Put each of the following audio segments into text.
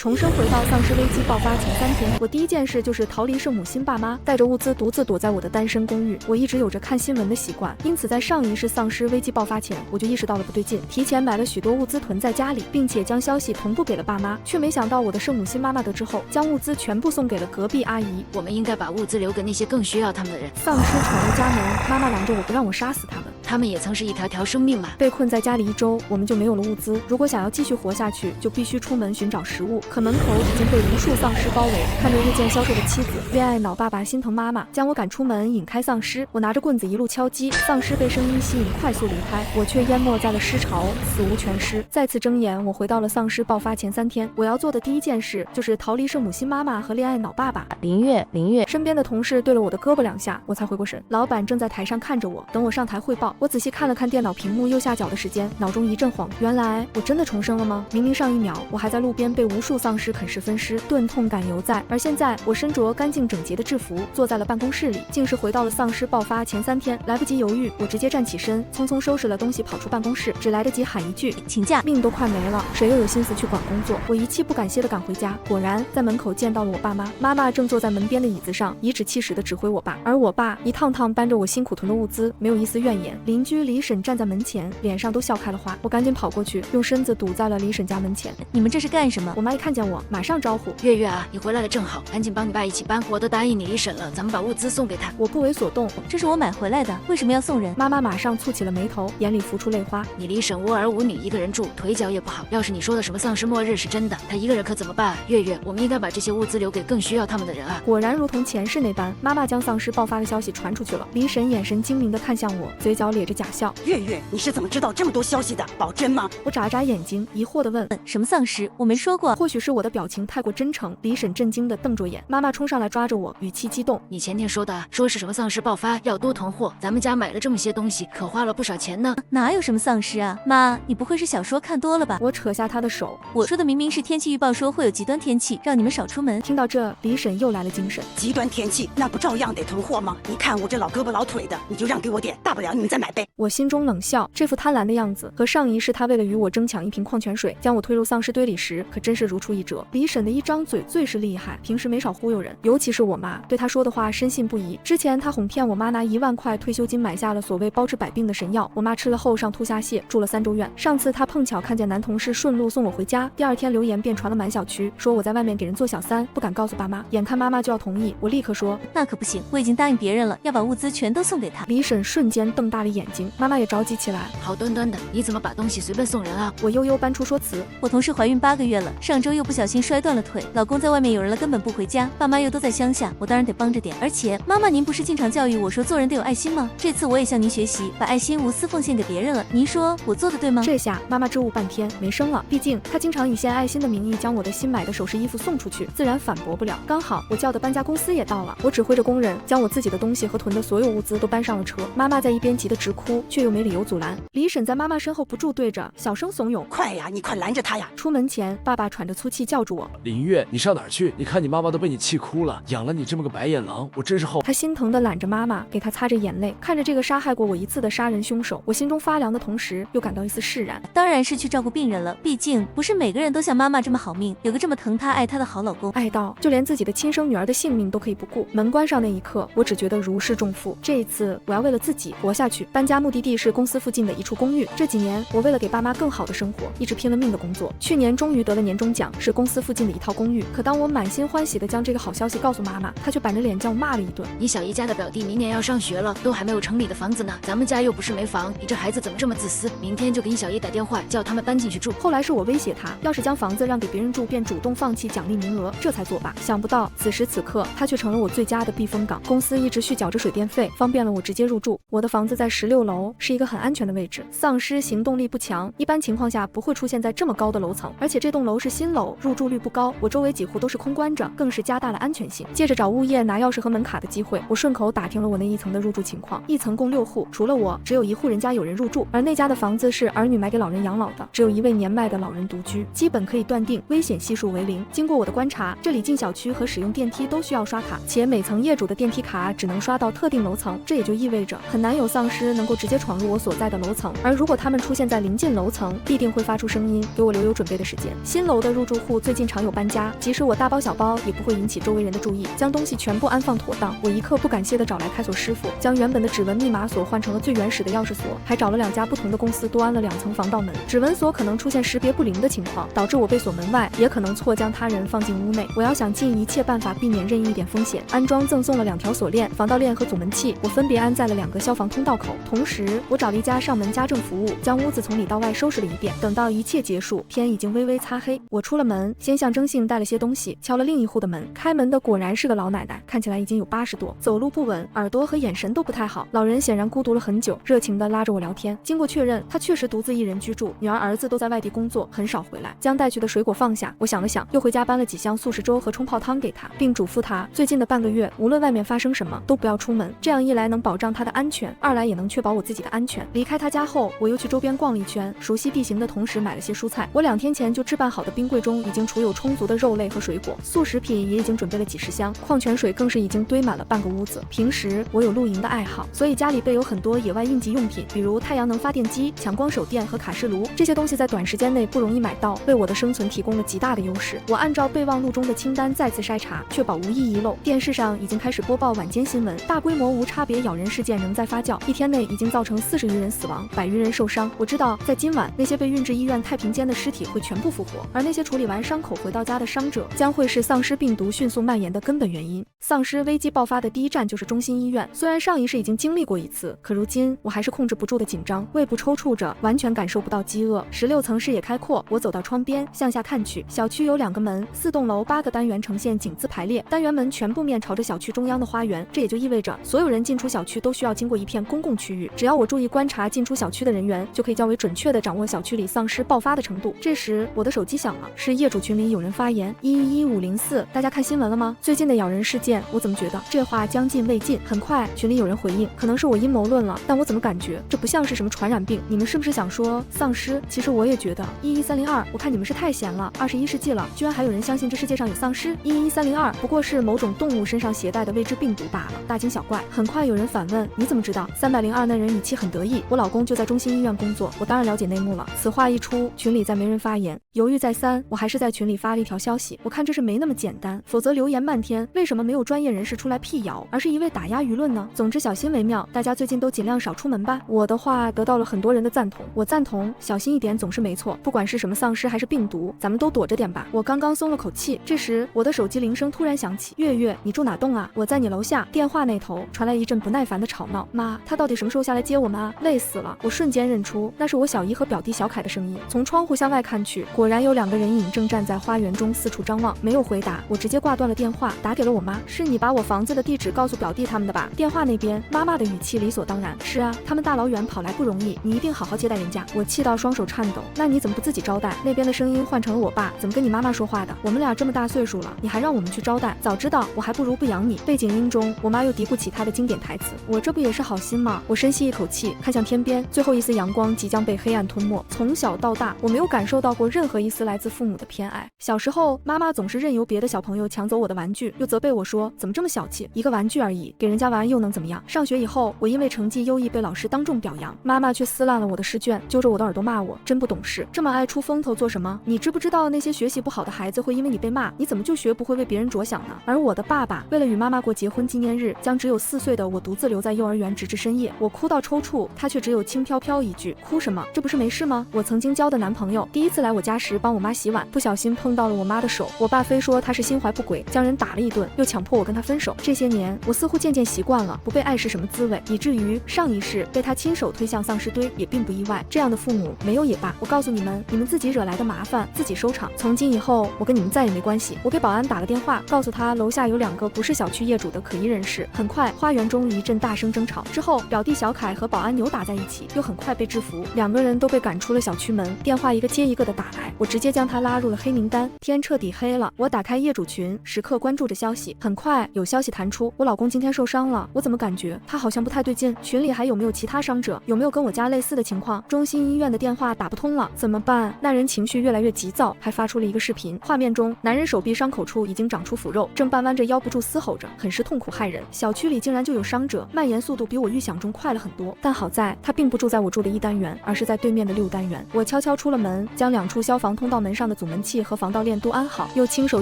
重生回到丧尸危机爆发前3天，我第一件事就是逃离圣母心爸妈，带着物资独自躲在我的单身公寓。我一直有着看新闻的习惯，因此在上一世丧尸危机爆发前，我就意识到了不对劲，提前买了许多物资囤在家里，并且将消息同步给了爸妈，却没想到我的圣母心妈妈得知后，将物资全部送给了隔壁阿姨。我们应该把物资留给那些更需要他们的人。丧尸闯入家门，妈妈拦着我不让我杀死他们。他们也曾是一条条生命嘛。被困在家里1周，我们就没有了物资。如果想要继续活下去，就必须出门寻找食物。可门口已经被无数丧尸包围。看着日渐消瘦的妻子，恋爱脑爸爸心疼妈妈，将我赶出门引开丧尸。我拿着棍子一路敲击，丧尸被声音吸引，快速离开，我却淹没在了尸潮，死无全尸。再次睁眼，我回到了丧尸爆发前3天。我要做的第一件事就是逃离圣母心妈妈和恋爱脑爸爸。林月，身边的同事对了我的胳膊2下，我才回过神。老板正在台上看着我，等我上台汇报。我仔细看了看电脑屏幕右下角的时间，脑中一阵晃，原来我真的重生了吗？明明上1秒我还在路边被无数丧尸啃食分尸，钝痛感犹在，而现在我身着干净整洁的制服，坐在了办公室里，竟是回到了丧尸爆发前3天。来不及犹豫，我直接站起身，匆匆收拾了东西跑出办公室，只来得及喊一句请假，命都快没了，谁又有心思去管工作？我一气不感歇地赶回家，果然在门口见到了我爸妈。妈妈正坐在门边的椅子上，颐指气使地指挥我爸，而我爸一趟趟搬着我辛苦囤的物资，没有一丝怨言。邻居李婶站在门前，脸上都笑开了花。我赶紧跑过去，用身子堵在了李婶家门前。你们这是干什么？我妈一看见我，马上招呼月月啊，你回来了正好，赶紧帮你爸一起搬，我都答应你李婶了，咱们把物资送给他。我不为所动，这是我买回来的，为什么要送人？妈妈马上蹙起了眉头，眼里浮出泪花。你李婶无儿无女，一个人住，腿脚也不好，要是你说的什么丧尸末日是真的，她一个人可怎么办？月月，我们应该把这些物资留给更需要他们的人啊。果然如同前世那般，妈妈将丧尸爆发的消息传出去了。李婶眼神精明地看向我，嘴角咧着假笑。月月，你是怎么知道这么多消息的？保真吗？我眨眨眼睛，疑惑地问什么丧尸？我没说过。或许是我的表情太过真诚，李婶震惊地瞪着眼。妈妈冲上来抓着我，语气激动，你前天说的，说是什么丧尸爆发要多囤货，咱们家买了这么些东西，可花了不少钱呢。哪有什么丧尸啊？妈，你不会是小说看多了吧？我扯下她的手，我说的明明是天气预报说会有极端天气，让你们少出门。听到这，李婶又来了精神。极端天气那不照样得囤货吗？你看我这老胳膊老腿的，你就让给我点，大不了你们再买呗。我心中冷笑，这副贪婪的样子和上一世他为了与我争抢一瓶矿泉水，将我推入丧尸堆里时，可真是如出一辙。李婶的一张嘴最是厉害，平时没少忽悠人，尤其是我妈，对她说的话深信不疑。之前她哄骗我妈拿1万块退休金买下了所谓包治百病的神药，我妈吃了后上吐下泻，住了3周院。上次她碰巧看见男同事顺路送我回家，第2天流言便传了满小区，说我在外面给人做小三，不敢告诉爸妈。眼看妈妈就要同意，我立刻说那可不行，我已经答应别人了，要把物资全都送给他。李婶瞬间瞪大了眼睛，妈妈也着急起来，好端端的，你怎么把东西随便送人啊？我悠悠搬出说辞，我同事怀孕8个月了，上周又不小心摔断了腿，老公在外面有人了根本不回家，爸妈又都在乡下，我当然得帮着点。而且妈妈您不是经常教育我说做人得有爱心吗？这次我也向您学习，把爱心无私奉献给别人了，您说我做的对吗？这下妈妈支吾半天没声了，毕竟她经常以献爱心的名义将我的新买的首饰衣服送出去，自然反驳不了。刚好我叫的搬家公司也到了，我指挥着工人将我自己的东西和囤的所有物资都搬上了车。妈妈在一边急得直哭，却又没理由阻拦。李婶在妈妈身后不住对着小声怂恿，快呀，你快拦着他呀！出门前，爸爸喘着粗气叫住我，林月，你上哪儿去？你看你妈妈都被你气哭了，养了你这么个白眼狼，我真是后。他心疼地揽着妈妈，给她擦着眼泪，看着这个杀害过我1次的杀人凶手，我心中发凉的同时又感到一丝释然。当然是去照顾病人了，毕竟不是每个人都像妈妈这么好命，有个这么疼她爱她的好老公。爱到就连自己的亲生女儿的性命都可以不顾。门关上那一刻，我只觉得如释重负。这一次我要为了自己活下去。搬家目的地是公司附近的一处公寓。这几年我为了给爸妈更好的生活，一直拼了命的工作。去年终于得了年终奖，是公司附近的一套公寓。可当我满心欢喜地将这个好消息告诉妈妈，她却板着脸将我骂了一顿。你小姨家的表弟明年要上学了，都还没有城里的房子呢，咱们家又不是没房，你这孩子怎么这么自私？明天就给你小姨打电话，叫他们搬进去住。后来是我威胁他，要是将房子让给别人住，便主动放弃奖励名额，这才作罢。想不到此时此刻，他却成了我最佳的避风港。公司一直续缴着水电费，方便了我直接入住。我的房子在16楼，是一个很安全的位置。丧尸行动力不强，一般情况下不会出现在这么高的楼层，而且这栋楼是新楼，入住率不高，我周围几户都是空关着，更是加大了安全性。借着找物业拿钥匙和门卡的机会，我顺口打听了我那一层的入住情况。一层共6户，除了我，只有1户人家有人入住，而那家的房子是儿女买给老人养老的，只有1位年迈的老人独居，基本可以断定危险系数为0。经过我的观察，这里进小区和使用电梯都需要刷卡，且每层业主的电梯卡只能刷到特定楼层，这也就意味着很难有丧尸人能够直接闯入我所在的楼层，而如果他们出现在临近楼层，必定会发出声音，给我留有准备的时间。新楼的入住户最近常有搬家，即使我大包小包，也不会引起周围人的注意。将东西全部安放妥当，我一刻不敢歇地找来开锁师傅，将原本的指纹密码锁换成了最原始的钥匙锁，还找了2家不同的公司多安了2层防盗门。指纹锁可能出现识别不灵的情况，导致我被锁门外，也可能错将他人放进屋内。我要想尽一切办法避免任意一点风险。安装赠送了2条锁链、防盗链和阻门器，我分别安在了2个消防通道口。同时，我找了一家上门家政服务，将屋子从里到外收拾了一遍。等到一切结束，天已经微微擦黑。我出了门，先象征性带了些东西，敲了另一户的门。开门的果然是个老奶奶，看起来已经有80多，走路不稳，耳朵和眼神都不太好。老人显然孤独了很久，热情地拉着我聊天。经过确认，她确实独自一人居住，女儿儿子都在外地工作，很少回来。将带去的水果放下，我想了想，又回家搬了几箱素食粥和冲泡汤给她，并嘱咐她最近的半个月，无论外面发生什么，都不要出门。这样一来能保障她的安全，二来也能确保我自己的安全。离开她家后，我又去周边逛了一圈，熟悉地形的同时买了些蔬菜。我2天前就置办好的冰柜中已经储有充足的肉类和水果，速食品也已经准备了几10箱，矿泉水更是已经堆满了半个屋子。平时我有露营的爱好，所以家里备有很多野外应急用品，比如太阳能发电机、强光手电和卡式炉。这些东西在短时间内不容易买到，为我的生存提供了极大的优势。我按照备忘录中的清单再次筛查，确保无一遗漏。电视上已经开始播报晚间新闻，大规模无差别咬人事件仍在发酵，一天内已经造成40余人死亡，100余人受伤。我知道，在今晚那些被运至医院太平间的尸体会全部复活，而那些处理完伤口回到家的伤者，将会是丧尸病毒迅速蔓延的根本原因。丧尸危机爆发的第一站就是中心医院，虽然上一世已经经历过一次，可如今我还是控制不住的紧张，胃部抽搐着，完全感受不到饥饿。16层视野开阔，我走到窗边，向下看去，小区有2个门，4栋楼8个单元呈现井字排列，单元门全部面朝着小区中央的花园，这也就意味着所有人进出小区都需要经过一片公共区域。只要我注意观察进出小区的人员，就可以较为准确地掌握小区里丧尸爆发的程度。这时我的手机响了，是业主群里有人发言：111504，大家看新闻了吗？最近的咬人事件，我怎么觉得这话将近未尽？很快群里有人回应，可能是我阴谋论了，但我怎么感觉这不像是什么传染病？你们是不是想说丧尸？其实我也觉得。11302，我看你们是太闲了，21世纪了，居然还有人相信这世界上有丧尸。11302不过是某种动物身上携带的未知病毒罢了，大惊小怪。很快有人反问，你怎么知道？302那人语气很得意，我老公就在中心医院工作，我当然了解内幕了。此话一出，群里再没人发言。犹豫再三，我还是在群里发了一条消息，我看这事没那么简单，否则留言漫天，为什么没有专业人士出来辟谣，而是一味打压舆论呢？总之小心为妙，大家最近都尽量少出门吧。我的话得到了很多人的赞同，我赞同，小心一点总是没错，不管是什么丧尸还是病毒，咱们都躲着点吧。我刚刚松了口气，这时我的手机铃声突然响起，月月，你住哪栋啊？我在你楼下。电话那头传来一阵不耐烦的吵闹，妈，他到底什么时候下来接我们啊？累死了。我瞬间认出那是我小姨和表弟小凯的声音，从窗户向外看去，果然有2个人影正站在花园中四处张望。没有回答，我直接挂断了电话，打给了我妈。是你把我房子的地址告诉表弟他们的吧？电话那边妈妈的语气理所当然，是啊，他们大老远跑来不容易，你一定好好接待人家。我气到双手颤抖，那你怎么不自己招待？那边的声音换成了我爸，怎么跟你妈妈说话的？我们俩这么大岁数了，你还让我们去招待？早知道我还不如不养你。背景音中，我妈又嘀咕起她的经典台词，我这不也是好心吗？我深吸一口气，看向天边，最后一丝阳光即将被黑暗吞没。从小到大，我没有感受到过任何一丝来自父母的偏爱。小时候，妈妈总是任由别的小朋友抢走我的玩具，又责备我说怎么这么小气，一个玩具而已，给人家玩又能怎么样？上学以后，我因为成绩优异被老师当众表扬，妈妈却撕烂了我的试卷，揪着我的耳朵骂我，真不懂事，这么爱出风头做什么？你知不知道那些学习不好的孩子会因为你被骂，你怎么就学不会为别人着想呢？而我的爸爸为了与妈妈过结婚纪念日，将只有4岁的我独自留在幼儿园直至深夜。我哭到抽搐，他却只有轻飘飘一句，哭什么？这不是没事吗？我曾经交的男朋友第一次来我家时帮我妈洗碗，不小心碰到了我妈的手，我爸非说他是心怀不轨，将人打了一顿，又强迫我跟他分手。这些年我似乎渐渐习惯了不被爱是什么滋味，以至于上一世被他亲手推向丧尸堆也并不意外。这样的父母没有也罢，我告诉你们，你们自己惹来的麻烦自己收场。从今以后我跟你们再也没关系。我给保安打了电话，告诉他楼下有2个不是小区业主的可疑人士。很快花园中一阵大声争吵，之后表弟小凯和保安扭打在一起，又很快被制服，2个人都被赶出了小区门。电话一个接一个的打来，我直接将他拉入了黑名单。天彻底黑了，我打开业主群，时刻关注着消息。很快有消息弹出，我老公今天受伤了，我怎么感觉他好像不太对劲？群里还有没有其他伤者？有没有跟我家类似的情况？中心医院的电话打不通了，怎么办？那人情绪越来越急躁，还发出了一个视频，画面中男人手臂伤口处已经长出腐肉，正半弯着腰不住嘶吼着，很是痛苦骇人。小区里竟然就有伤者，蔓延速度比我预想中快了很多。但好在他并不住在我住的1单元，而是在对面的6单元。我悄悄出了门，将2处消防通道门上的阻门器和防盗链都安好，又轻手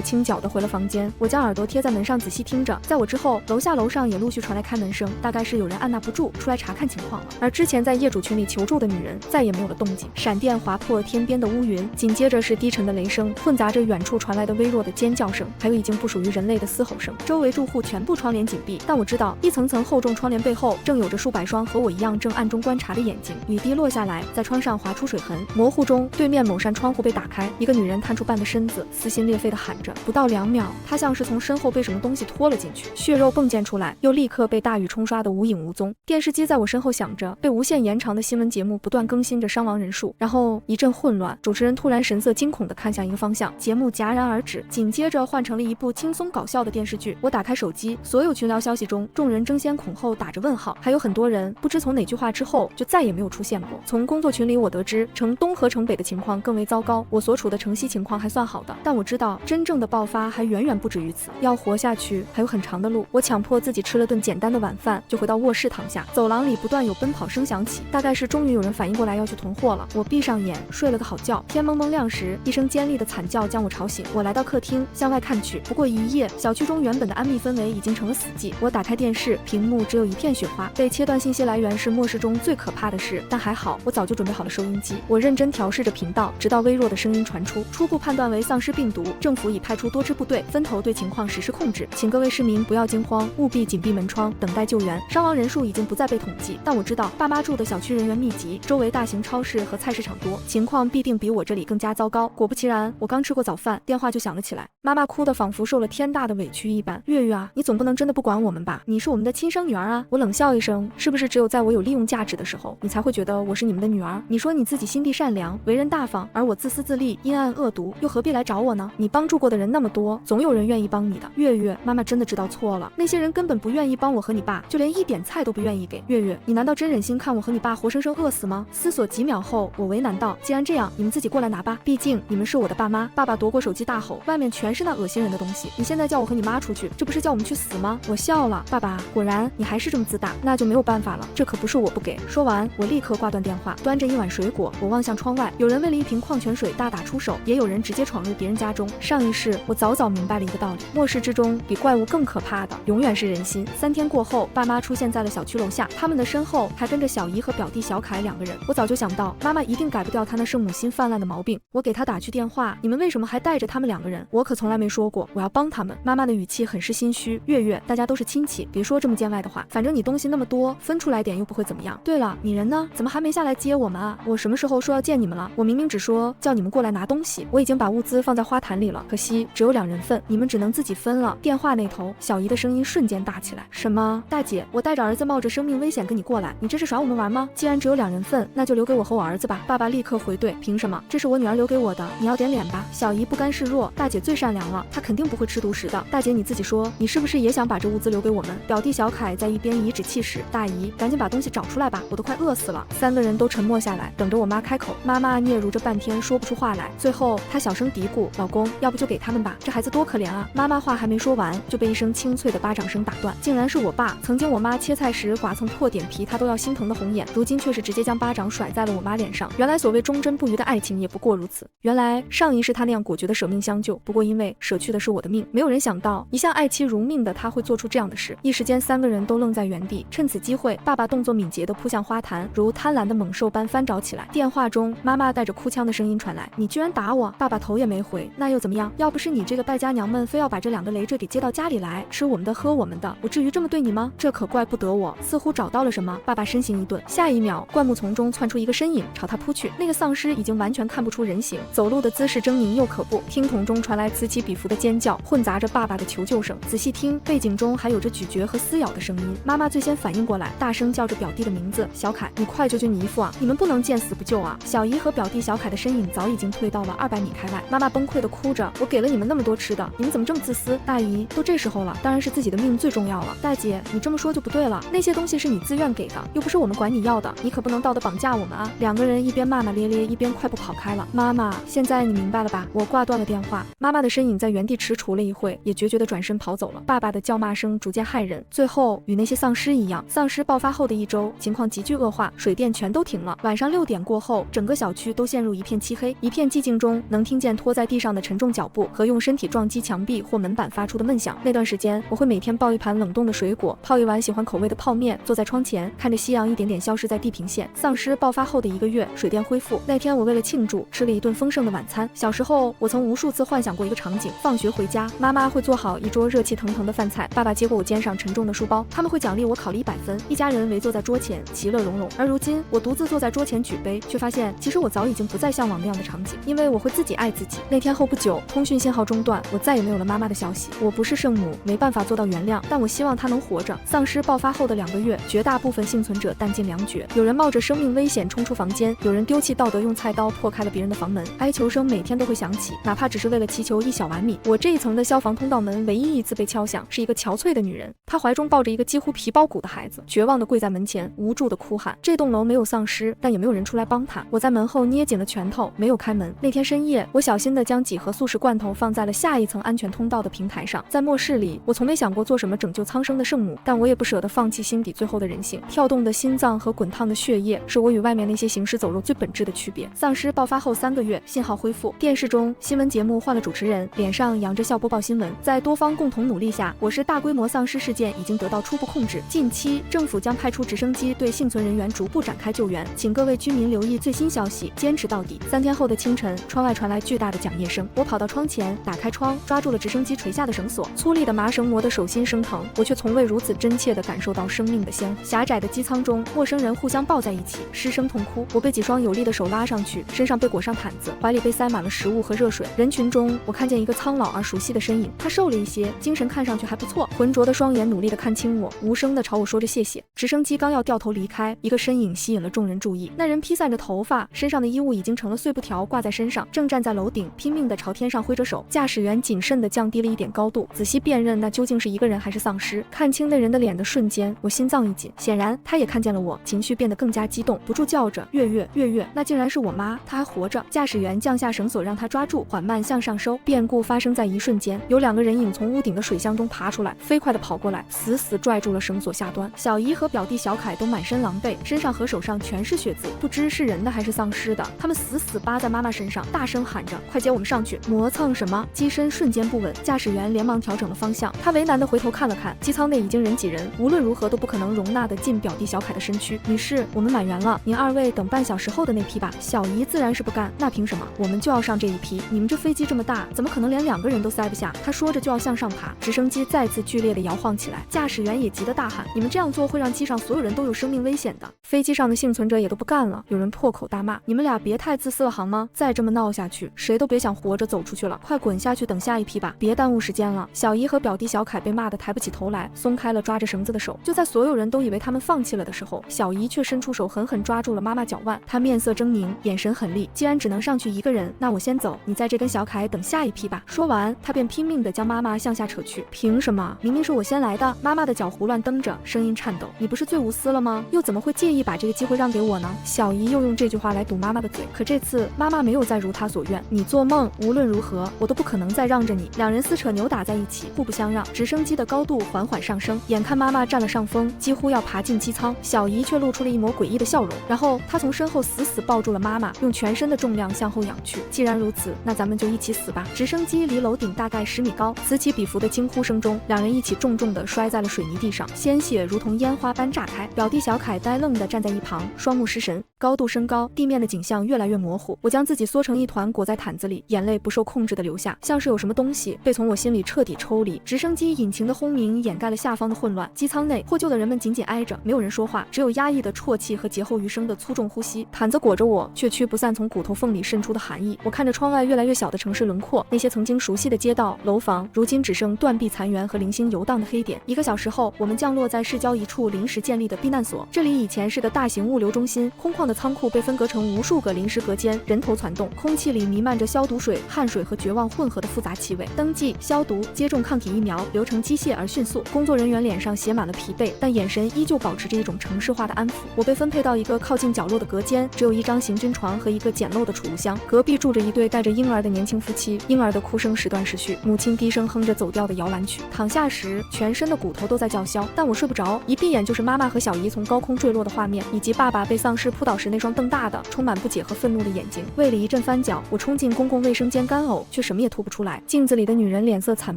轻脚地回了房间。我将耳朵贴在门上仔细听着，在我之后，楼下楼上也陆续传来开门声，大概是有人按捺不住出来查看情况了。而之前在业主群里求助的女人再也没有了动静。闪电划破天边的乌云，紧接着是低沉的雷声，混杂着远处传来的微弱的尖叫声，还有已经不属于人类的嘶吼声。周围住户全部窗帘紧闭，但我知道一层层厚重窗帘背后正有着数百双和我一样正暗中观察的眼睛。雨滴落下来，在窗上划出水痕，模糊中对面某扇窗户被打开，一个女人探出半个身子，撕心裂肺地喊着。不到2秒，她像是从身后被什么东西拖了进去，血肉迸溅出来，又立刻被大雨冲刷得无影无踪。电视机在我身后响着，被无限延长的新闻节目不断更新着伤亡人数，然后一阵混乱，主持人突然神色惊恐地看向一个方向，节目戛然而止，紧接着换成了一部轻松搞笑的电视剧。我打开手机，所有群聊消息中，众人争先恐后打着问号，还有很多人不知从哪句话之后就再也没有出现过。从工作群里我得知，城东和城北的情况更为糟糕，我所处的城西情况还算好的，但我知道真正的爆发还远远不止于此，要活下去还有很长的路。我强迫自己吃了顿简单的晚饭，就回到卧室躺下。走廊里不断有奔跑声响起，大概是终于有人反应过来要去囤货了。我闭上眼睡了个好觉，天蒙蒙亮时，一声尖利的惨叫将我吵醒。我来到客厅，向外看去，不过一夜，小区中原本的安谧氛围已经成了死寂。我打开电视，屏幕只有一片雪花，被切断信息来源是末世中最可怕的事，但还好，我早就准备好了收音机。我认真调试着频道，直到微弱的声音传出，初步判断为丧尸病毒，政府已派出多支部队分头对情况实施控制，请各位市民不要惊慌，务必紧闭门窗，等待救援。伤亡人数已经不再被统计，但我知道爸妈住的小区人员密集，周围大型超市和菜市场多，情况必定比我这里更加糟糕。果不其然，我刚吃过早饭，电话就响了起来。妈妈哭得仿佛受了天大的委屈一般。月月啊，你总不能真的不管我们吧？你是我们的亲生女儿啊！我冷笑一声，是不是只有在我有利用价值的时候，你才会觉得我是你们的女儿？你说你自己心地善良，为人大方，而我自私自利，阴暗恶毒，又何必来找我呢？你帮助过的人那么多，总有人愿意帮你的。月月，妈妈真的知道错了，那些人根本不愿意帮我和你爸，就连一点菜都不愿意给。月月，你难道真忍心看我和你爸活生生饿死吗？思索几秒后，我为难道，既然这样，你们自己过来拿吧，毕竟你们是我的爸妈。爸爸夺过手机大吼，外面全是那恶心人的东西，你现在叫我和你妈出去，这不是叫我们去死吗？我笑了，爸爸，果然你还是这么自大，那就没有办法了，这可不是我不给。说完，我立刻挂断电话，端着一碗水果，我望向窗外，有人为了一瓶矿泉水大打出手，也有人直接闯入别人家中。上一世我早早明白了一个道理，末世之中比怪物更可怕的永远是人心。3天过后，爸妈出现在了小区楼下，他们的身后还跟着小姨和表弟小凯2个人。我早就想到妈妈一定改不掉她那圣母心泛滥的毛病，我给她打去电话，你们为什么还带着他们2个人？我可从来没说过我要帮他们。妈妈的语气很是心虚，月月，大家都是亲戚，别说这么见外的话，反正你东西那么多，分出来点又不会怎么样。对了，你人呢？怎么还没下来接我们啊？我什么时候说要见你们了？我明明只说叫你们过来拿东西，我已经把物资放在花坛里了，可惜只有2人份，你们只能自己分了。电话那头，小姨的声音瞬间大起来，什么？大姐，我带着儿子冒着生命危险跟你过来，你这是耍我们玩吗？既然只有2人份，那就留给我和我儿子吧。爸爸立刻回怼，凭什么？这是我女儿留给我的，你要点脸吧。小姨不甘示弱，大姐最善良了，她肯定不会吃独食的。大姐你自己说，你是不是也想把这物资留给我们？表弟小凯在一边颐指气使，大姨赶紧把东西找出来吧，我都快饿死了。3个人都沉默下来，等着我妈开口。妈妈嗫嚅着半天说不出话来，最后她小声嘀咕，老公，要不就给他们吧，这孩子多可怜啊。妈妈话还没说完，就被一声清脆的巴掌声打断，竟然是我爸。曾经我妈切菜时剐蹭破点皮，他都要心疼的红眼，如今却是直接将巴掌甩在了我妈脸上。原来所谓忠贞不渝的爱情也不过如此。原来上一世他那样果决的舍命相救，不过因为舍去的是我的命。没有人想到一向爱妻如命的他会做出这样的事。一时间3个人都愣在原地。趁此机会，爸爸动作敏捷地扑向花坛，如贪婪的猛兽般翻找起来。电话中妈妈带着哭腔的声音传来，你居然打我！爸爸头也没回，那又怎么样？要不是你这个败家娘们非要把这2个累赘给接到家里来，吃我们的喝我们的，我至于这么对你吗？这可怪不得我。似乎找到了什么，爸爸身形一顿，下一秒灌木丛中窜出一个身影朝他扑去。那个丧尸已经完全看不出人形，走路的姿势狰狞又可怖。听筒中传来此起彼伏的尖叫，混杂着爸爸的求救声。仔细听，背景中还有着咀嚼和撕咬的声音。妈妈最先反应过来，大声叫着表弟的名字，小凯，你快救救你姨父啊！你们不能见死不救啊！小姨和表弟小凯的身影早已经退到了200米开外。妈妈崩溃地哭着，我给了你们那么多吃的，你们怎么这么自私？大姨，都这时候了，当然是自己的命最重要了。大姐，你这么说就不对了，那些东西是你自愿给的，又不是我们管你要的，你可不能道德绑架我们啊！2个人一边骂骂咧咧，一边快步跑开了。妈妈，现在你明白了吧？我挂断了电话。妈妈的身影在原地踟蹰了一会，也决绝地转身跑走了。爸爸的叫骂声逐渐骇人，最后与那些丧尸一样，丧尸尸爆发后的1周，情况急剧恶化，水电全都停了。晚上6点过后，整个小区都陷入一片漆黑，一片寂静中，能听见拖在地上的沉重脚步和用身体撞击墙壁或门板发出的闷响。那段时间，我会每天抱一盘冷冻的水果，泡一碗喜欢口味的泡面，坐在窗前，看着夕阳一点点消失在地平线。丧尸爆发后的1个月，水电恢复。那天我为了庆祝，吃了一顿丰盛的晚餐。小时候，我曾无数次幻想过一个场景：放学回家，妈妈会做好一桌热气腾腾的饭菜，爸爸接过我肩上沉重的书包，他们会奖励我考了100分，一家人围坐在桌前，其乐融融。而如今，我独自坐在桌前举杯，却发现其实我早已经不再向往那样的场景，因为我会自己爱自己。那天后不久，通讯信号中断，我再也没有了妈妈的消息。我不是圣母，没办法做到原谅，但我希望她能活着。丧尸爆发后的2个月，绝大部分幸存者弹尽粮绝，有人冒着生命危险冲出房间，有人丢弃道德用菜刀破开了别人的房门，哀求声每天都会响起，哪怕只是为了祈求1小碗米。我这一层的消防通道门唯一一次被敲响，是一个憔悴的女人，她怀中抱着一个几乎皮包骨的孩子，绝望地跪在门前，无助地哭喊。这栋楼没有丧尸，但也没有人出来帮她。我在门后捏紧了拳头，没有开门。那天深夜，我小心地将几盒速食罐头放在了下一层安全通道的平台上。在末世里，我从没想过做什么拯救苍生的圣母，但我也不舍得放弃心底最后的人性。跳动的心脏和滚烫的血液，是我与外面那些行尸走肉最本质的区别。丧尸爆发后3个月，信号恢复。电视中，新闻节目换了主持人，脸上扬着笑播报新闻。在多方共同努力下，我市大规模丧尸事件已经得到初步控制。近期，政府将派出直升机对幸存人员逐步展开救援，请各位居民留意最新消息，坚持到底。3天后的清晨，窗外传来巨大的讲业声，我跑到窗前，打开窗，抓住了直升机垂下的绳索，粗粝的麻绳磨得手心生疼，我却从未如此真切地感受到生命的鲜活。狭窄的机舱中，陌生人互相抱在一起，失声痛哭。我被几双有力的手拉上去，身上被裹上毯子，怀里被塞满了食物和热水。人群中，我看见一个苍老而熟悉的身影，他瘦了一些，精神看上去还不错，浑浊的双眼努力地看清我，无声地朝我说着谢谢。直升机刚要掉头离开，一个身影吸引了众人注意。那人披散着头发，身上的衣物已经成了碎布条挂在身上，正站在楼顶，拼命地朝天上挥着手。驾驶员谨慎地降低了一点高度，仔细辨认那究竟是一个人还是丧尸。看清那人的脸的瞬间，我心脏一紧，显然他也看见了我，情绪变得更加激动，不住叫着月月月月，那竟然是我妈，她还活着。驾驶员降下绳索让她抓住，缓慢向上收。变故发生在一瞬间，有2个人影从屋顶的水箱中爬出来，飞快地跑过来，死死拽住了绳索下端。小姨和表弟小凯都满身狼狈，身上和手上全是血渍，不知是人的还是丧尸的。他们死死扒在妈妈身上，大声喊着快接我们上去。磨蹭什么？机身瞬间不稳，驾驶员连忙调整了方向。他为难地回头看了看，机舱内已经人挤人，无论如何都不可能容纳得进表弟小凯的身躯。女士，我们满员了，您2位等半小时后的那批吧。小姨自然是不干，那凭什么？我们就要上这一批，你们这飞机这么大，怎么可能连2个人都塞不下？他说着就要向上爬，直升机再次剧烈地摇晃起来，驾驶员也急得大喊，你们这样做会让机上所有人都有生命危险的。飞机上的幸存者也都不干了，有人破口大骂，你们俩别太自私了好吗？再这么闹下去，谁都别想活着走出去了，快滚下去等下一批吧，别耽误时间了。小姨和表弟小凯被骂得抬不起头来，松开了抓着绳子的手。就在所有人都以为他们放弃了的时候，小姨却伸出手狠狠抓住了妈妈脚腕，她面色狰狞，眼神狠厉，既然只能上去1个人，那我先走，你在这跟小凯等下一批吧。说完，她便拼命地将妈妈向下扯去。凭什么？明明是我先来的。妈妈的脚胡乱蹬着，声音颤抖，你不是最无私了吗？又怎么会介意把这个机会让给我呢？小姨又用这句话来堵妈妈的嘴，可这次妈妈没有再如她所愿，你做梦，无论如何我都不可能再让着你。2人撕扯扭打在一起，互不相让。直升机的高度缓缓上升，眼看妈妈占了上风，几乎要爬进机舱，小姨却露出了一抹诡异的笑容，然后她从身后死死抱住了妈妈，用全身的重量向后仰去。既然如此，那咱们就一起死吧。直升机离楼顶大概10米高，此起彼伏的惊呼声中，2人一起重重地摔在了水泥地上，鲜血如同烟花般炸开。表弟小凯呆愣地站在一旁，双目失神。高度升高，地面的景象越来越模糊，我将自己缩成一团裹在毯子里，眼泪不受控制地流下，像是有什么东西被从我心里彻底抽离。直升机引擎的轰鸣掩盖了下方的混乱，机舱内获救的人们紧紧挨着，没有人说话，只有压抑的啜泣和劫后余生的粗重呼吸。毯子裹着我，却驱不散从骨头缝里渗出的寒意。我看着窗外越来越小的城市轮廓，那些曾经熟悉的街道、楼房，如今只剩断壁残垣和零星游荡的黑点。1个小时后，我们降落在市郊一处临时建立的避难所，这里以前是个大型物流中心，空旷的的仓库被分隔成无数个临时隔间，人头攒动，空气里弥漫着消毒水、汗水和绝望混合的复杂气味。登记、消毒、接种抗体疫苗，流程机械而迅速。工作人员脸上写满了疲惫，但眼神依旧保持着一种城市化的安抚。我被分配到一个靠近角落的隔间，只有一张行军床和一个简陋的储物箱。隔壁住着一对带着婴儿的年轻夫妻，婴儿的哭声时断时续，母亲低声哼着走调的摇篮曲。躺下时，全身的骨头都在叫嚣，但我睡不着。一闭眼就是妈妈和小姨从高空坠落的画面，以及爸爸被丧尸扑倒时那双瞪大的、充满不解和愤怒的眼睛。胃里一阵翻搅，我冲进公共卫生间干呕，却什么也吐不出来。镜子里的女人脸色惨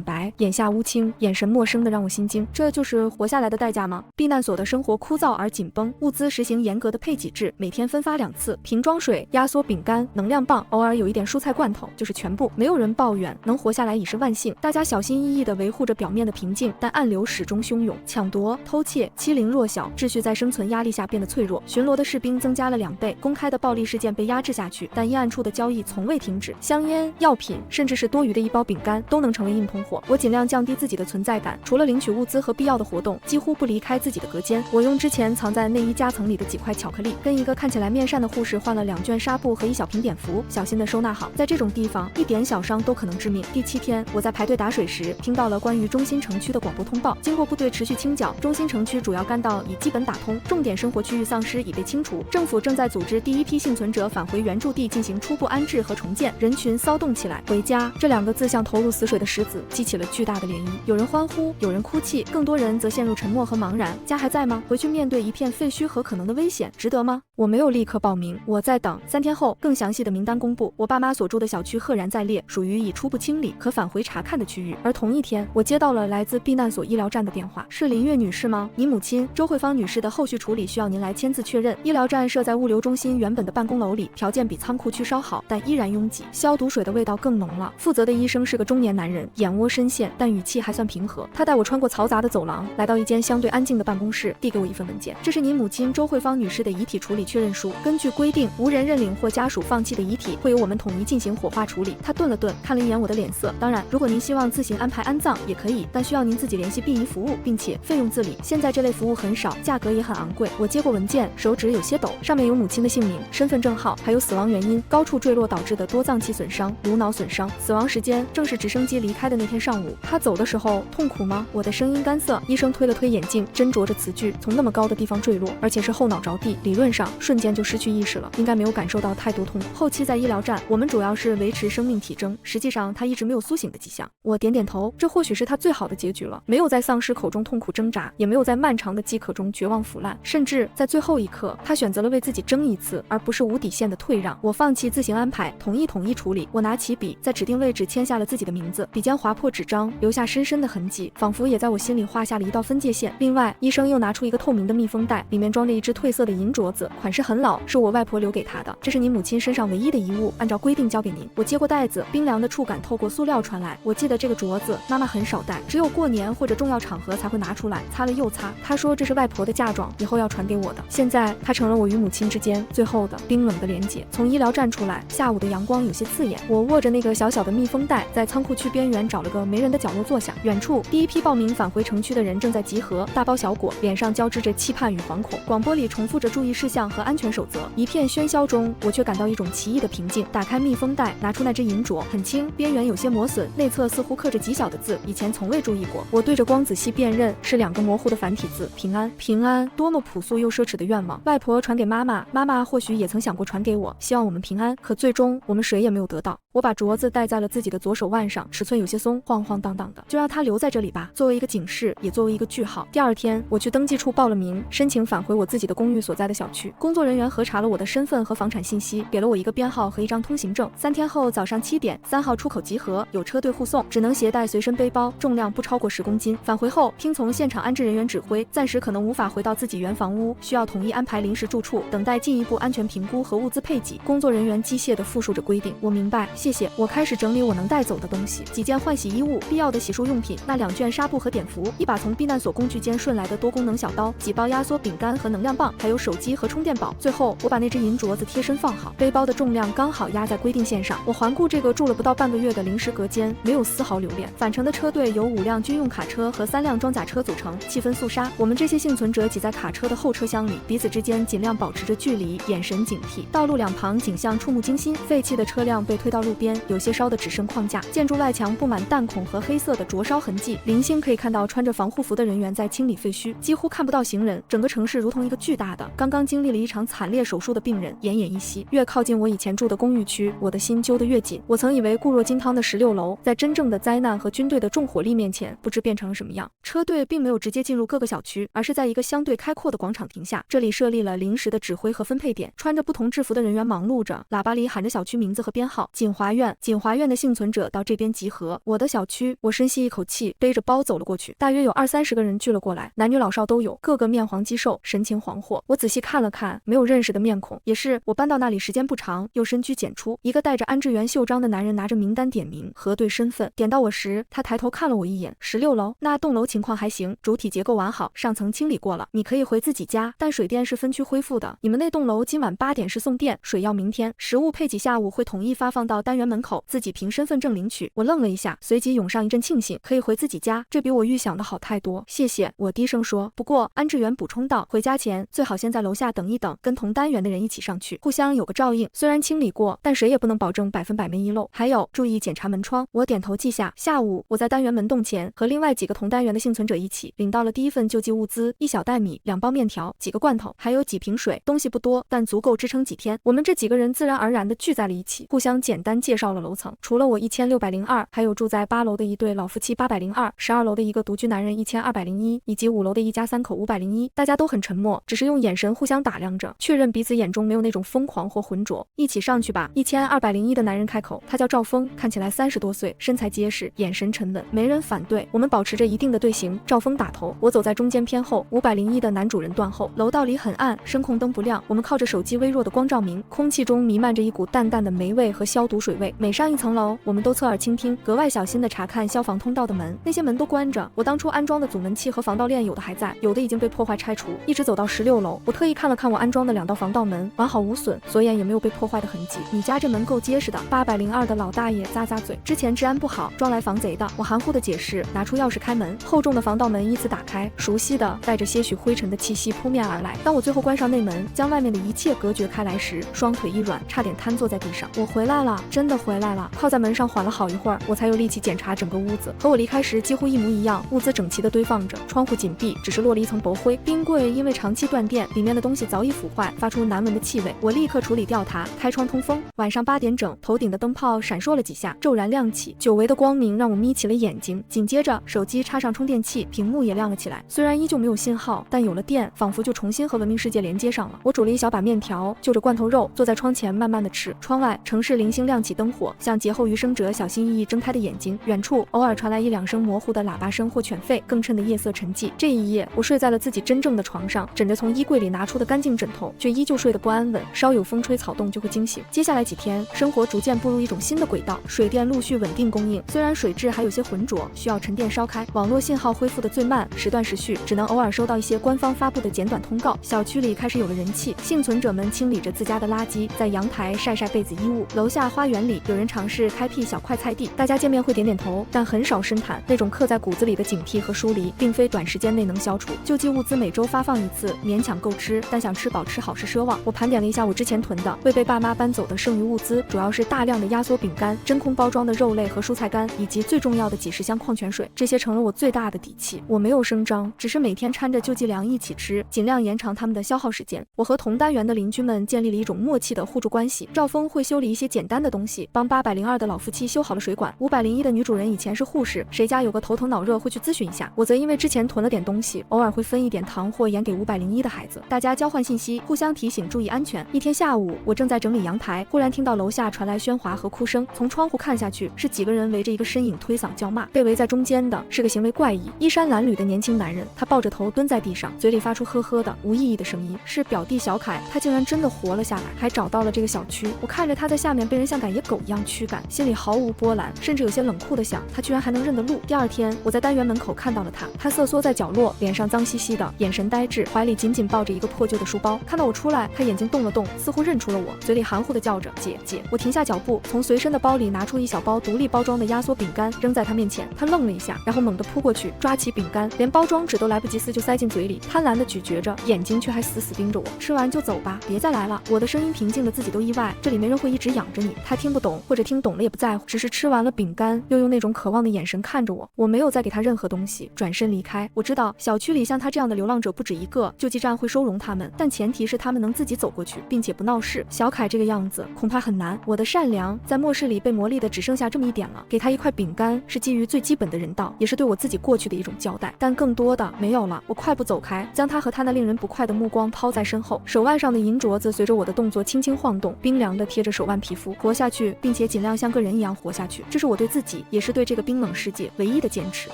白，眼下乌青，眼神陌生的让我心惊。这就是活下来的代价吗？避难所的生活枯燥而紧绷，物资实行严格的配给制，每天分发2次，瓶装水、压缩饼干、能量棒，偶尔有一点蔬菜罐头，就是全部。没有人抱怨，能活下来已是万幸。大家小心翼翼地维护着表面的平静，但暗流始终汹涌，抢夺、偷窃、欺凌弱小，秩序在生存压力下变得脆弱。巡逻的士兵增加了2倍，公开的暴力事件被压制下去，但阴暗处的交易从未停止。香烟、药品，甚至是多余的一包饼干，都能成为硬通货。我尽量降低自己的存在感，除了领取物资和必要的活动，几乎不离开自己的隔间。我用之前藏在内衣夹层里的几块巧克力，跟一个看起来面善的护士换了2卷纱布和1小瓶碘伏，小心地收纳好。在这种地方，一点小伤都可能致命。第7天，我在排队打水时，听到了关于中心城区的广播通报。经过部队持续清剿，中心城区主要干道已基本打通，重点生活区域丧尸已被清除。政府正在组织第一批幸存者返回原驻地进行初步安置和重建。人群骚动起来。回家这2个字像投入死水的石子，激起了巨大的涟漪。有人欢呼，有人哭泣，更多人则陷入沉默和茫然。家还在吗？回去面对一片废墟和可能的危险，值得吗？我没有立刻报名，我在等。3天后，更详细的名单公布。我爸妈所住的小区赫然在列，属于已初步清理、可返回查看的区域。而同一天，我接到了来自避难所医疗站的电话，是林月女士吗？你母亲周慧芳女士的后续处理需要您来签字确认。医疗站设在物流中心原本的办公楼里，条件比仓库区稍好，但依然拥挤，消毒水的味道更浓了。负责的医生是个中年男人，眼窝深陷，但语气还算平和。他带我穿过嘈杂的走廊，来到一间相对安静的办公室，递给我一份文件。这是您母亲周慧芳女士的遗体处理确认书。根据规定，无人认领或家属放弃的遗体会由我们统一进行火化处理。他顿了顿，看了一眼我的脸色。当然，如果您希望自行安排安葬也可以，但需要您自己联系殡仪服务，并且费用自理。现在这类服务很少，价格也很昂贵。我接过文件，手指有些抖，上面有母亲的姓名、身份证号，还有死亡原因：高处坠落导致的多脏器损伤、颅脑损伤。死亡时间正是直升机离开的那天上午。他走的时候痛苦吗？我的声音干涩。医生推了推眼镜，斟酌着词句，从那么高的地方坠落，而且是后脑着地，理论上瞬间就失去意识了，应该没有感受到太多痛苦。后期在医疗站，我们主要是维持生命体征，实际上他一直没有苏醒的迹象。我点点头，这或许是他最好的结局了，没有在丧尸口中痛苦挣扎，也没有在漫长的饥渴中绝望腐烂，甚至在最后一刻，他选择了为自己争一次，而不是无底线的退让。我放弃自行安排，统一处理。我拿起笔，在指定位置签下了自己的名字，笔尖划破纸张，留下深深的痕迹，仿佛也在我心里画下了一道分界线。另外，医生又拿出一个透明的密封袋，里面装着一只褪色的银镯子，款式很老，是我外婆留给她的。这是您母亲身上唯一的遗物，按照规定交给您。我接过袋子，冰凉的触感透过塑料传来。我记得这个镯子，妈妈很少戴，只有过年或者重要场合才会拿出来，擦了又擦。她说这是外婆的嫁妆，以后要传给我的。现在它成了我与母亲之间最后的冰冷的连结。从医疗站出来，下午的阳光有些刺眼，我握着那个小小的密封袋，在仓库区边缘找了个没人的角落坐下。远处，第一批报名返回城区的人正在集合，大包小裹，脸上交织着期盼与惶恐。广播里重复着注意事项和安全守则。一片喧嚣中，我却感到一种奇异的平静。打开密封袋，拿出那只银镯，很轻，边缘有些磨损，内侧似乎刻着极小的字，以前从未注意过。我对着光仔细辨认，是2个模糊的繁体字：平安。平安，多么朴素又奢侈的愿望！外婆传给妈妈，妈妈或许也曾想过传给我，希望我们平安。可最终，我们谁也没有得到。我把镯子戴在了自己的左手腕上，尺寸有些松，晃晃荡荡的，就让它留在这里吧，作为一个警示，也作为一个句号。第2天，我去登记处报了名，申请返回我自己的公寓所在的小区。工作人员核查了我的身份和房产信息，给了我一个编号和一张通行证。3天后早上7点，3号出口集合，有车队护送，只能携带随身背包，重量不超过10公斤。返回后，听从现场安置人员指挥，暂时可能无法回到自己原房屋，需要统一安排临时住处，等待进一步安全评估和物资配给。工作人员机械地复述着规定。我明白，谢谢。我开始整理我能带走的东西，几件换洗衣物，必要的洗漱用品，那2卷纱布和碘伏，一把从避难所工具间顺来的多功能小刀，几包压缩饼干和能量棒，还有手机和充电宝。最后，我把那只银镯子贴身放好，背包的重量刚好压在规定线上。我环顾这个住了不到半个月的临时隔间，没有丝毫留恋。返程的车队由5辆军用卡车和3辆装甲车组成，气氛肃杀。我们这些幸存者挤在卡车的后车厢里，彼此之间尽量保持持着距离，眼神警惕。道路两旁景象触目惊心，废弃的车辆被推到路边，有些烧得只剩框架，建筑外墙布满弹孔和黑色的灼烧痕迹，零星可以看到穿着防护服的人员在清理废墟，几乎看不到行人。整个城市如同一个巨大的刚刚经历了一场惨烈手术的病人，奄奄一息。越靠近我以前住的公寓区，我的心揪得越紧。我曾以为固若金汤的16楼，在真正的灾难和军队的重火力面前，不知变成了什么样。车队并没有直接进入各个小区，而是在一个相对开阔的广场停下，这里设立了临时的指挥和分配点，穿着不同制服的人员忙碌着，喇叭里喊着小区名字和编号。锦华苑，锦华苑的幸存者到这边集合。我的小区，我深吸一口气，背着包走了过去。大约有20-30个人聚了过来，男女老少都有，个个面黄肌瘦，神情惶惑。我仔细看了看，没有认识的面孔，也是我搬到那里时间不长，又深居简出。一个戴着安置员袖章的男人拿着名单点名，核对身份。点到我时，他抬头看了我一眼。16楼，那栋楼情况还行，主体结构完好，上层清理过了，你可以回自己家，但水电是分区恢复的。你们那栋楼今晚8点是送电，水要明天，食物配给下午会统一发放到单元门口，自己凭身份证领取。我愣了一下，随即涌上一阵庆幸，可以回自己家，这比我预想的好太多。谢谢，我低声说。不过安置员补充道，回家前最好先在楼下等一等，跟同单元的人一起上去，互相有个照应。虽然清理过，但谁也不能保证100%没遗漏。还有，注意检查门窗。我点头记下。下午我在单元门洞前和另外几个同单元的幸存者一起领到了第一份救济物资，1小袋米，2包面条，几个罐头，还有几瓶水。东西不多，但足够支撑几天。我们这几个人自然而然地聚在了一起，互相简单介绍了楼层。除了我1602，还有住在8楼的一对老夫妻802， 12楼的一个独居男人1201，以及5楼的一家3口501。大家都很沉默，只是用眼神互相打量着，确认彼此眼中没有那种疯狂或浑浊。一起上去吧，1201的男人开口，他叫赵峰，看起来30多岁，身材结实，眼神沉稳。没人反对，我们保持着一定的队形。赵峰打头，我走在中间偏后，501的男主人断后。楼道里很暗，声控灯不亮，我们靠着手机微弱的光照明，空气中弥漫着一股淡淡的霉味和消毒水味。每上一层楼，我们都侧耳倾听，格外小心地查看消防通道的门，那些门都关着。我当初安装的阻门器和防盗链有的还在，有的已经被破坏拆除。一直走到16楼，我特意看了看我安装的2道防盗门，完好无损，锁眼也没有被破坏的痕迹。你家这门够结实的。802的老大爷咂咂嘴，之前治安不好，装来防贼的。我含糊的解释，拿出钥匙开门，厚重的防盗门依次打开，熟悉的带着些许灰尘的气息扑面而来。当我最后关上内门，将外面的一切隔绝开来时，双腿一软，差点瘫坐在地上。我回来了，真的回来了。靠在门上缓了好一会儿，我才有力气检查整个屋子，和我离开时几乎一模一样，物资整齐地堆放着，窗户紧闭，只是落了一层薄灰。冰柜因为长期断电，里面的东西早已腐坏，发出难闻的气味。我立刻处理掉它，开窗通风。晚上8点整，头顶的灯泡闪烁了几下，骤然亮起，久违的光明让我眯起了眼睛。紧接着，手机插上充电器，屏幕也亮了起来。虽然依旧没有信号，但有了电，仿佛就重新和文明世界连接上了。我煮了一小把面条，就着罐头肉，坐在窗前慢慢的吃。窗外，城市零星亮起灯火，像劫后余生者小心翼翼睁开的眼睛。远处偶尔传来1-2声模糊的喇叭声或犬吠，更衬得夜色沉寂。这一夜，我睡在了自己真正的床上，枕着从衣柜里拿出的干净枕头，却依旧睡得不安稳，稍有风吹草动就会惊醒。接下来几天，生活逐渐步入一种新的轨道，水电陆续稳定供应，虽然水质还有些浑浊，需要沉淀烧开。网络信号恢复的最慢，时断时续，只能偶尔收到一些官方发布的简短通告。小区里开始有了人气，幸存者们清理着自家的垃圾，在阳台晒晒被子衣物。楼下花园里有人尝试开辟小块菜地，大家见面会点点头，但很少深谈。那种刻在骨子里的警惕和疏离，并非短时间内能消除。救济物资每周发放1次，勉强够吃，但想吃饱吃好是奢望。我盘点了一下我之前囤的未被爸妈搬走的剩余物资，主要是大量的压缩饼干、真空包装的肉类和蔬菜干，以及最重要的几10箱矿泉水。这些成了我最大的底气。我没有声张，只是每天掺着救济粮一起吃，尽量延长他们的消耗时间。我和同单元的邻居们建立了一种默契的互助关系。赵峰会修理一些简单的东西，帮802的老夫妻修好了水管。501的女主人以前是护士，谁家有个头疼脑热会去咨询一下。我则因为之前囤了点东西，偶尔会分一点糖或盐给501的孩子。大家交换信息，互相提醒注意安全。一天下午，我正在整理阳台，忽然听到楼下传来喧哗和哭声。从窗户看下去，是几个人围着一个身影推搡叫骂。被围在中间的是个行为怪异、衣衫褴褛的年轻男人，他抱着头蹲在地上，嘴里发出呵呵的无意义的声音。是表弟小凯，他竟然真的活了下来，还找到了这个小区。我看着他在下面被人像赶野狗一样驱赶，心里毫无波澜，甚至有些冷酷的想，他居然还能认得路。第二天，我在单元门口看到了他，他瑟缩在角落，脸上脏兮兮的，眼神呆滞，怀里紧紧抱着一个破旧的书包。看到我出来，他眼睛动了动，似乎认出了我，嘴里含糊的叫着姐姐。我停下脚步，从随身的包里拿出一小包独立包装的压缩饼干，扔在他面前。他愣了一下，然后猛地扑过去，抓起饼干，连包装纸都来不及撕就塞进嘴里，贪婪的咀嚼着，眼睛却还死死盯着我。吃完就走吧，别再来了。我的声音平静的自己都意外，这里没人会一直养着你。他听不懂，或者听懂了也不在乎，只是吃完了饼干，又用那种渴望的眼神看着我。我没有再给他任何东西，转身离开。我知道小区里像他这样的流浪者不止一个，救济站会收容他们，但前提是他们能自己走过去，并且不闹事。小凯这个样子恐怕很难。我的善良在末世里被磨砺的只剩下这么一点了。给他一块饼干是基于最基本的人道，也是对我自己过去的一种交代，但更多的没有了。我快步走开，将他和他那令人不快的目光抛在身后。手腕上的银镯子随着我的动作轻轻晃动，冰凉的贴着手腕皮肤。活下去，并且尽量像个人一样活下去，这是我对自己，也是对这个冰冷世界唯一的坚持。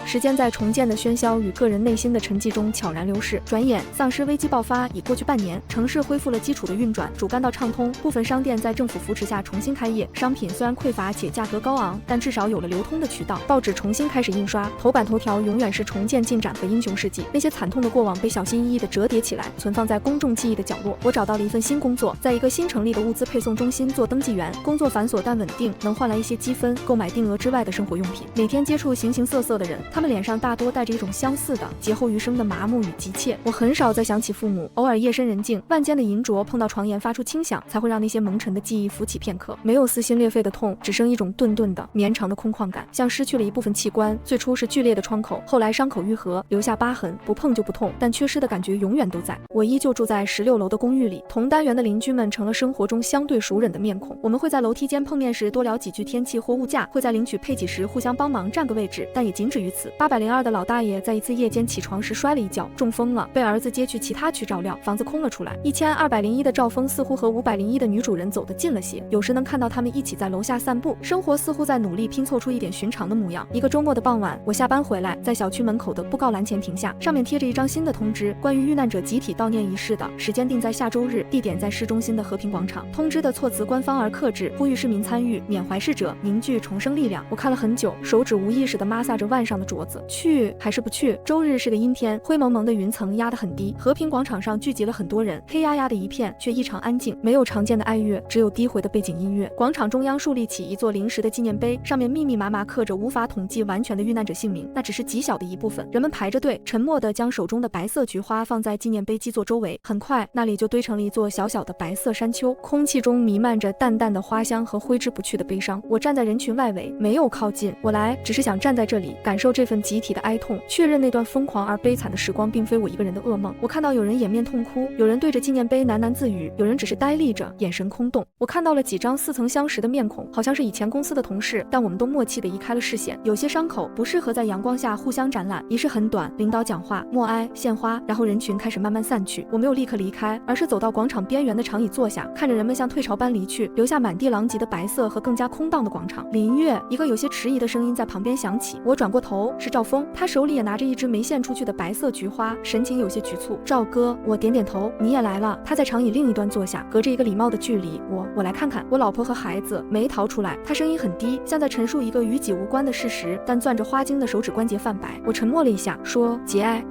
时间在重建的喧嚣与个人内心的沉寂中悄然流逝。转眼，丧尸危机爆发已过去半年，城市恢复了基础的运转，主干道畅通，部分商店在政府扶持下重新开业。商品虽然匮乏且价格高昂，但至少有了流通的渠道。报纸重新开始印刷，头版头条永远是重建进展和英雄事迹。那些惨痛的过往被小心翼翼地折叠起来，存放在公众记忆的角落。我找到了一份新工作，在一个新成立的物资配送中心做登记员，工作繁琐但稳定，能换来一些积分，购买定额之外的生活用品。每天接触形形色色的人，他们脸上大多带着一种相似的劫后余生的麻木与急切。我很少再想起父母，偶尔夜深人静，万间的银镯碰到床沿发出轻响，才会让那些蒙尘的记忆浮起片刻。没有撕心裂肺的痛，只剩一种顿顿的绵长的空旷感，像失去了一部分器官。最初是剧烈的创口，后来伤口愈合，留下疤痕，不碰就不痛，但缺失的感觉永远都在。我依旧住在16楼的公寓里，同单元的邻居们成了生活中相对熟稔的面孔。我们会在楼梯间碰面时多聊几句天气或物价，会在领取配给时互相帮忙占个位置，但也仅止于此。802的老大爷在一次夜间起床时摔了一跤，中风了，被儿子接去其他区照料，房子空了出来。1201的赵峰似乎和501的女主人走得近了些，有时能看到他们一起在楼下散步，生活似乎在努力拼凑出一点寻常的模样。一个周末的傍晚，我下班回来，在小区门口的布告栏前停下，上面贴着一张新的通知，关于遇难者集体悼念仪式的，时间定在下周日，地点在市中心的和平广场。通知的措辞官方而克制，呼吁市民参与，缅怀逝者，凝聚重生力量。我看了很久，手指无意识地摩挲着腕上的镯子，去还是不去？周日是个阴天，灰蒙蒙的云层压得很低，和平广场上聚集了很多人，黑压压的一片，却异常安静，没有常见的哀乐，只有低回的背景音乐。广场中央竖立起一座临时的纪念碑，上面密密麻麻刻着无法统计完全的遇难者姓名，那只是极小的一部分。人们排着队，沉默地将手中的白色菊花放在纪念碑基座周围，很快那里就堆成了一座小小的白色山丘，空气中弥漫着淡淡的花香和挥之不去的悲伤。我站在人群外围，没有靠近，我来只是想站在这里，感受这份集体的哀痛，确认那段疯狂而悲惨的时光并非我一个人的噩梦。我看到有人掩面痛哭，有人对着纪念碑喃喃自语，有人只是呆立着，眼神空洞。我看到了几张似曾相识的面孔，好像是以前公司的同事，但我们都默契地移开了视线。有些伤口不适合在阳光下互相展览，仪式很短，领导讲话，默哀，献花，然后人群开始慢慢散去。我没有立刻离开，而是走到广场边缘的长椅坐下，看着人们像退潮般离去，留下满地狼藉的白色和更加空荡的广场。林月，一个有些迟疑的声音在旁边响起。我转过头，是赵峰，他手里也拿着一支没献出去的白色菊花，神情有些局促。赵哥，我点点头，你也来了。他在长椅另一端坐下，隔着一个礼貌的距离。我来看看我老婆和孩子。没逃出来。他声音很低，像在陈述一个与己无关的事实，但攥着花茎的手指关节泛白。我沉默了一下，说节哀。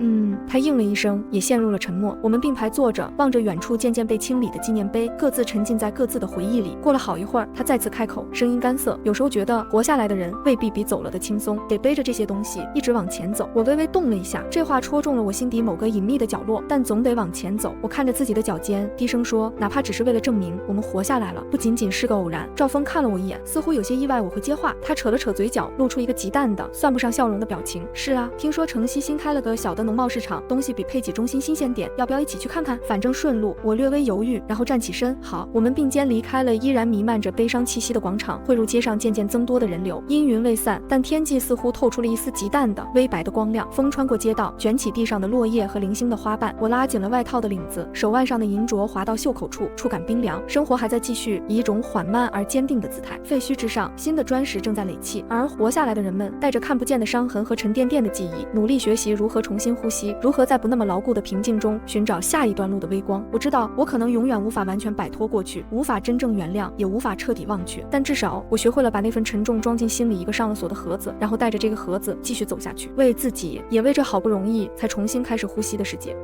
他应了一声，也陷入了沉默。我们并排坐着，望着远处渐渐被清理的纪念碑，各自沉浸在各自的回忆里。过了好一会儿，他再次开口，声音干涩。有时候觉得活下来的人未必比走了的轻松，得背着这些东西一直往前走。我微微动了一下，这话戳中了我心底某个隐秘的角落，但总得往前走。我看着自己的脚尖，低声说，哪怕只是为了证明我们活下来了，不仅仅是个偶然。赵峰看了我一眼，似乎有些意外我会接话。他扯了扯嘴角，露出一个极淡的算不上笑容的表情。是啊，听说城西新开了个小的农贸市场，东西比配给中心新鲜点，要不要一起去看看？反正顺路。我略微犹豫，然后站起身，好。我们并肩离开了依然弥漫着悲伤气息的广场，汇入街上渐渐增多的人流。阴云未散，但天际似乎透出了一丝极淡的微白的光亮。风穿过街道，卷起地上的落叶和零星的花瓣。我拉紧了外套的领子，手腕上的银镯滑到袖口处，触感冰凉。生活还在继续，以一种缓慢而坚定的姿态。废墟之上，新的砖石正在垒砌，而活下来的人们带着看不见的伤痕和沉甸甸的记忆，努力学习如何重新呼吸，如何在不那么牢固的平静中寻找下一段路的微光。我知道我可能永远无法完全摆脱过去，无法真正原谅，也无法彻底忘却，但至少我学会了把那份沉重装进心里一个上了锁的盒子，然后带着这个盒子继续走下去，为自己，也为这好不容易才重新开始呼吸的世界。